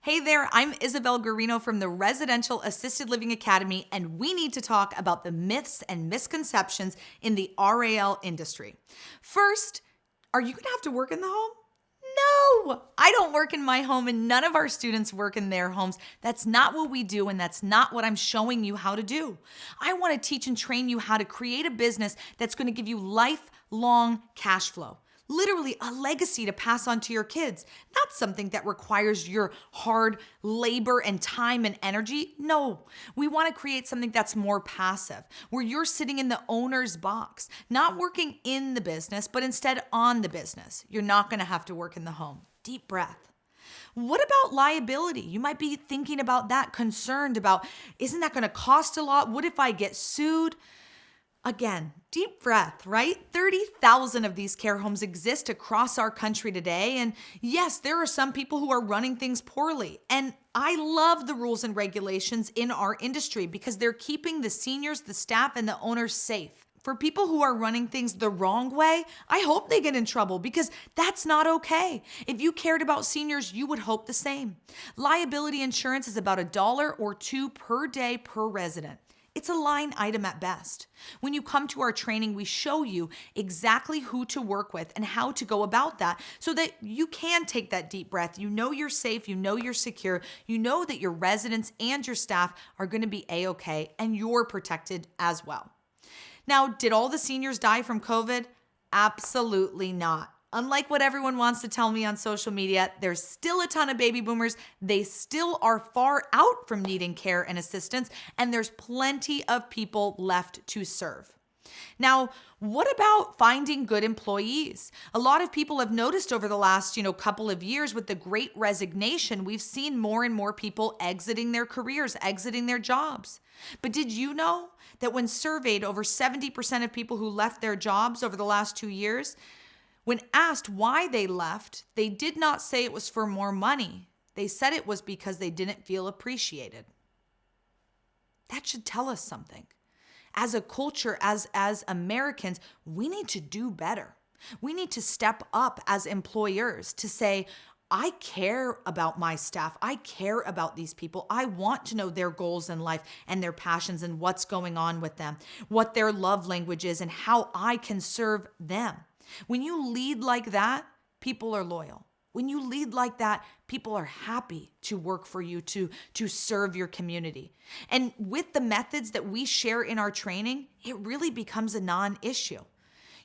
Hey there, I'm Isabel Guarino from the Residential Assisted Living Academy, and we need to talk about the myths and misconceptions in the RAL industry. First, are you gonna have to work in the home? No, I don't work in my home, and none of our students work in their homes. That's not what we do, and that's not what I'm showing you how to do. I wanna teach and train you how to create a business that's gonna give you lifelong cash flow. Literally a legacy to pass on to your kids, not something that requires your hard labor and time and energy. No, we want to create something that's more passive, where you're sitting in the owner's box, not working in the business, but instead on the business. You're not going to have to work in the home. Deep breath. What about liability? You might be thinking about that, concerned about, isn't that going to cost a lot? What if I get sued? Again, deep breath, right? 30,000 of these care homes exist across our country today. And yes, there are some people who are running things poorly. And I love the rules and regulations in our industry because they're keeping the seniors, the staff, and the owners safe. For people who are running things the wrong way, I hope they get in trouble because that's not okay. If you cared about seniors, you would hope the same. Liability insurance is about $1 or $2 per day per resident. It's a line item at best. When you come to our training, we show you exactly who to work with and how to go about that so that you can take that deep breath. You know you're safe, you know you're secure, you know that your residents and your staff are going to be A-okay and you're protected as well. Now, did all the seniors die from COVID? Absolutely not. Unlike what everyone wants to tell me on social media, there's still a ton of baby boomers. They still are far out from needing care and assistance, and there's plenty of people left to serve. Now, what about finding good employees? A lot of people have noticed over the last, couple of years with the Great Resignation, we've seen more and more people exiting their careers, exiting their jobs. But did you know that when surveyed, over 70% of people who left their jobs over the last 2 years, when asked why they left, they did not say it was for more money. They said it was because they didn't feel appreciated. That should tell us something. As a culture, as Americans, we need to do better. We need to step up as employers to say, I care about my staff. I care about these people. I want to know their goals in life and their passions and what's going on with them, what their love language is, and how I can serve them. When you lead like that, people are loyal. When you lead like that, people are happy to work for you, to serve your community. And with the methods that we share in our training, it really becomes a non-issue.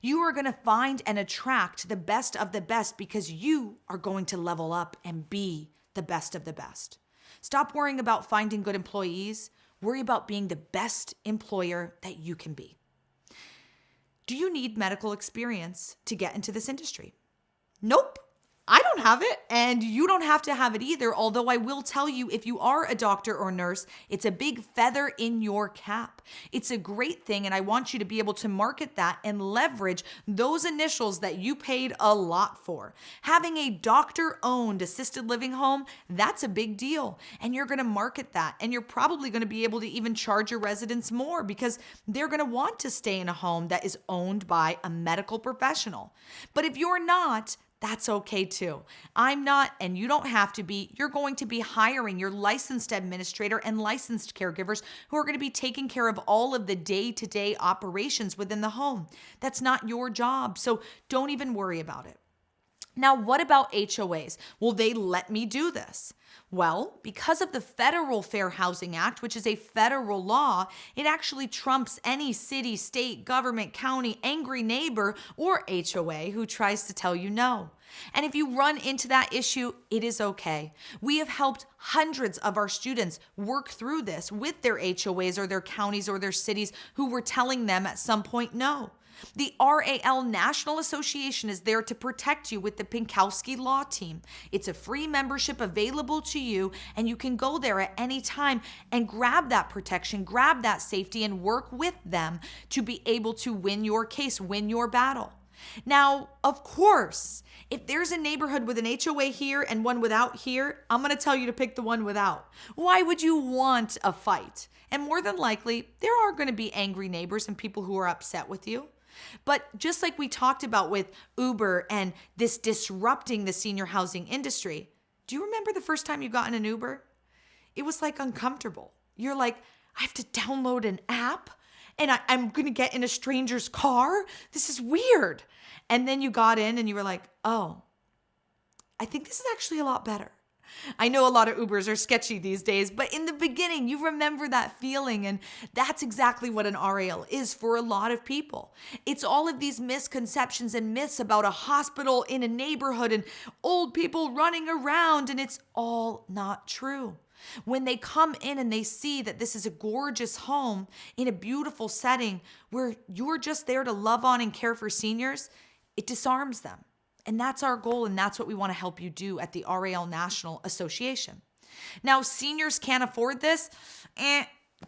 You are going to find and attract the best of the best because you are going to level up and be the best of the best. Stop worrying about finding good employees. Worry about being the best employer that you can be. Do you need medical experience to get into this industry? Nope. I don't have it, and you don't have to have it either, although I will tell you, if you are a doctor or nurse, it's a big feather in your cap. It's a great thing, and I want you to be able to market that and leverage those initials that you paid a lot for. Having a doctor-owned assisted living home, that's a big deal, and you're going to market that, and you're probably going to be able to even charge your residents more because they're going to want to stay in a home that is owned by a medical professional. But if you're not, that's okay too. I'm not, and you don't have to be. You're going to be hiring your licensed administrator and licensed caregivers who are going to be taking care of all of the day-to-day operations within the home. That's not your job, so don't even worry about it. Now, what about HOAs? Will they let me do this? Well, because of the Federal Fair Housing Act, which is a federal law, it actually trumps any city, state, government, county, angry neighbor, or HOA who tries to tell you no. And if you run into that issue, it is okay. We have helped hundreds of our students work through this with their HOAs or their counties or their cities who were telling them at some point no. The RAL National Association is there to protect you with the Pinkowski Law Team. It's a free membership available to you, and you can go there at any time and grab that protection, grab that safety, and work with them to be able to win your case, win your battle. Now, of course, if there's a neighborhood with an HOA here and one without here, I'm going to tell you to pick the one without. Why would you want a fight? And more than likely, there are going to be angry neighbors and people who are upset with you. But just like we talked about with Uber and this disrupting the senior housing industry, Do you remember the first time you got in an Uber? It was like uncomfortable. You're like, I have to download an app and I'm going to get in a stranger's car. This is weird. And then you got in and you were like, oh, I think this is actually a lot better. I know a lot of Ubers are sketchy these days, but in the beginning, you remember that feeling, and that's exactly what an RAL is for a lot of people. It's all of these misconceptions and myths about a hospital in a neighborhood and old people running around, and it's all not true. When they come in and they see that this is a gorgeous home in a beautiful setting where you're just there to love on and care for seniors, it disarms them. And that's our goal, and that's what we want to help you do at the RAL National Association. Now, seniors can't afford this?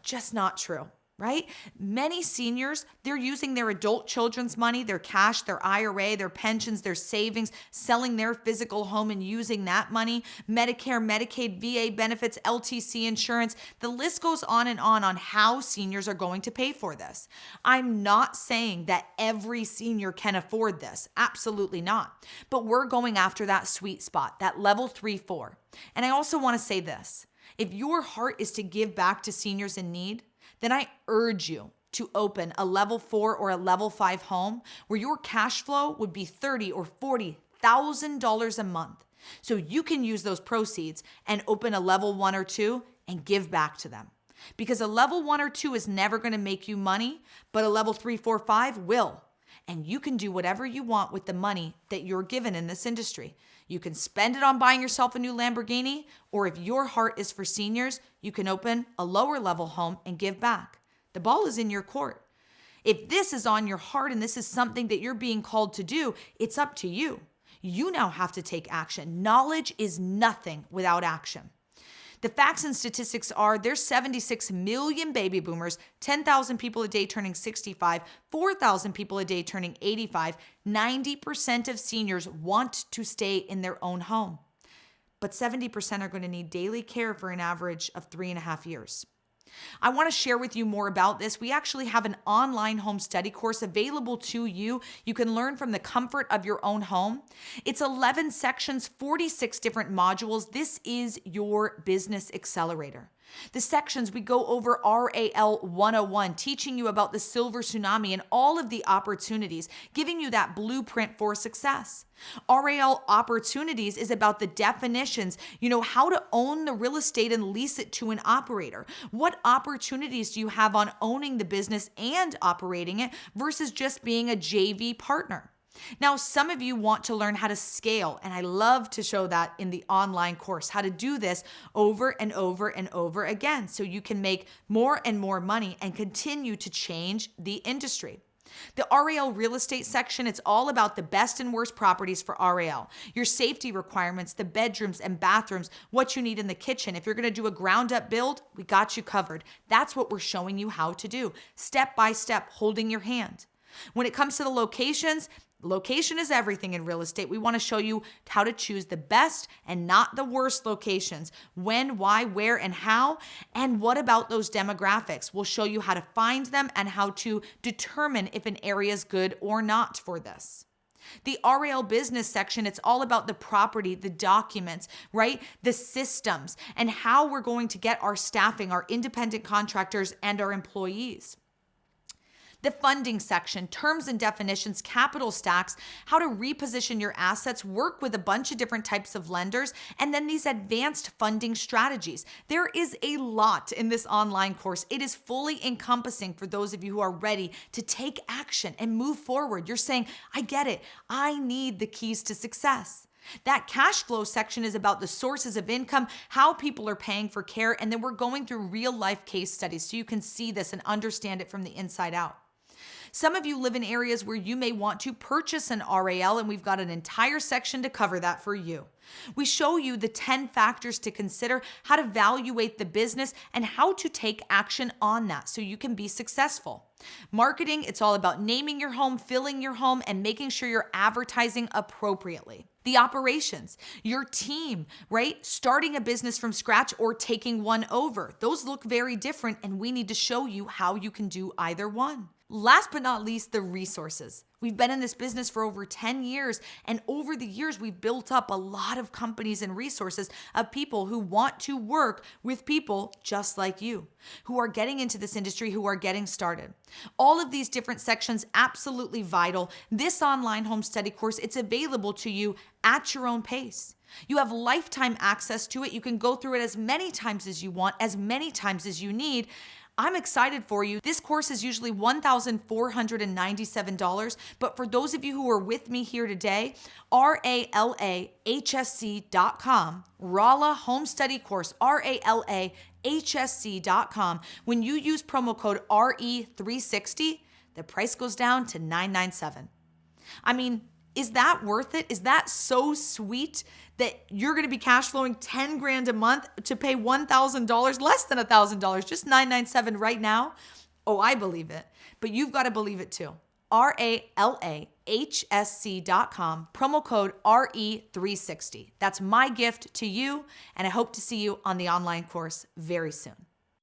Just not true, right? Many seniors, they're using their adult children's money, their cash, their IRA, their pensions, their savings, selling their physical home and using that money, Medicare, Medicaid, VA benefits, LTC insurance. The list goes on how seniors are going to pay for this. I'm not saying that every senior can afford this. Absolutely not. But we're going after that sweet spot, that level 3-4. And I also want to say this. If your heart is to give back to seniors in need, then I urge you to open a level 4 or a level 5 home where your cash flow would be $30,000 or $40,000 a month. So you can use those proceeds and open a level 1 or 2 and give back to them. Because a level 1 or 2 is never going to make you money, but a level 3, 4, 5 will. And you can do whatever you want with the money that you're given in this industry. You can spend it on buying yourself a new Lamborghini, or if your heart is for seniors, you can open a lower level home and give back. The ball is in your court. If this is on your heart and this is something that you're being called to do, it's up to you. You now have to take action. Knowledge is nothing without action. The facts and statistics are there's 76 million baby boomers, 10,000 people a day turning 65, 4,000 people a day turning 85. 90% of seniors want to stay in their own home, but 70% are going to need daily care for an average of 3.5 years. I want to share with you more about this. We actually have an online home study course available to you. You can learn from the comfort of your own home. It's 11 sections, 46 different modules. This is your business accelerator. The sections, we go over RAL 101, teaching you about the silver tsunami and all of the opportunities, giving you that blueprint for success. RAL opportunities is about the definitions, how to own the real estate and lease it to an operator. What opportunities do you have on owning the business and operating it versus just being a JV partner? Now, some of you want to learn how to scale, and I love to show that in the online course, how to do this over and over and over again so you can make more and more money and continue to change the industry. The RAL real estate section, it's all about the best and worst properties for RAL, your safety requirements, the bedrooms and bathrooms, what you need in the kitchen. If you're going to do a ground up build, we got you covered. That's what we're showing you how to do, step by step, holding your hand. When it comes to the locations, location is everything in real estate. We want to show you how to choose the best and not the worst locations. When, why, where, and how. And what about those demographics? We'll show you how to find them and how to determine if an area is good or not for this. The RAL business section, it's all about the property, the documents, right? The systems, and how we're going to get our staffing, our independent contractors, and our employees. The funding section, terms and definitions, capital stacks, how to reposition your assets, work with a bunch of different types of lenders, and then these advanced funding strategies. There is a lot in this online course. It is fully encompassing for those of you who are ready to take action and move forward. You're saying, I get it. I need the keys to success. That cash flow section is about the sources of income, how people are paying for care, and then we're going through real life case studies so you can see this and understand it from the inside out. Some of you live in areas where you may want to purchase an RAL, and we've got an entire section to cover that for you. We show you the 10 factors to consider, how to evaluate the business, and how to take action on that so you can be successful. Marketing, it's all about naming your home, filling your home, and making sure you're advertising appropriately. The operations, your team, right? Starting a business from scratch or taking one over. Those look very different, and we need to show you how you can do either one. Last but not least, the resources. We've been in this business for over 10 years, and over the years, we've built up a lot of companies and resources of people who want to work with people just like you, who are getting into this industry, who are getting started. All of these different sections, absolutely vital. This online home study course, it's available to you at your own pace. You have lifetime access to it. You can go through it as many times as you want, as many times as you need. I'm excited for you. This course is usually $1,497, but for those of you who are with me here today, RALAHSC.com, Rala Home Study Course, RALAHSC.com. When you use promo code RE360, the price goes down to $997. I mean, is that worth it? Is that so sweet that you're going to be cash flowing 10 grand a month to pay $1,000, less than $1,000, just $997 right now? Oh, I believe it, but you've got to believe it too. RALAHSC.com, promo code RE360. That's my gift to you, and I hope to see you on the online course very soon.